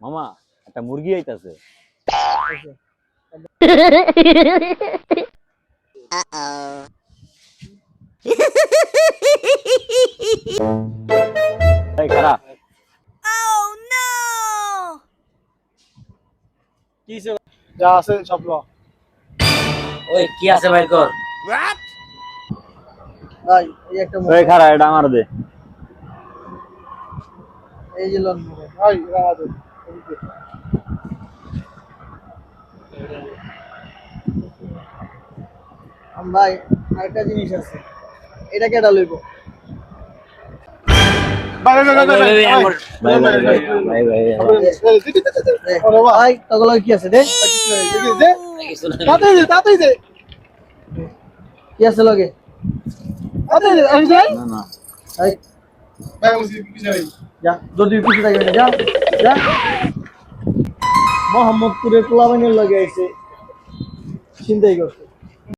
মামা একটা মুরগি আইতাছে। এই খারাপ কিছে যা আছে সব ল ওই কি আছে ভাই কর ভাই এই একটা এই খারাপ এটা আমার দে। এই যে লোন ভাই রাখা দে ভাই আরেকটা জিনিস আছে এটা কেডা লইব ভাই ভাই ভাই ভাই ভাই ভাই ভাই ভাই ভাই তগলা কি আছে দে দে তাতেই দে তাতেই দে কি আছে লগে তাতেই দে আমি যাই না না ভাই ভাই আমি কিছু নাই যা যদি কিছু থাকবে না যা যা মোহাম্মদপুরের পোলাবানের লগে আইছে চিন্তাই করছে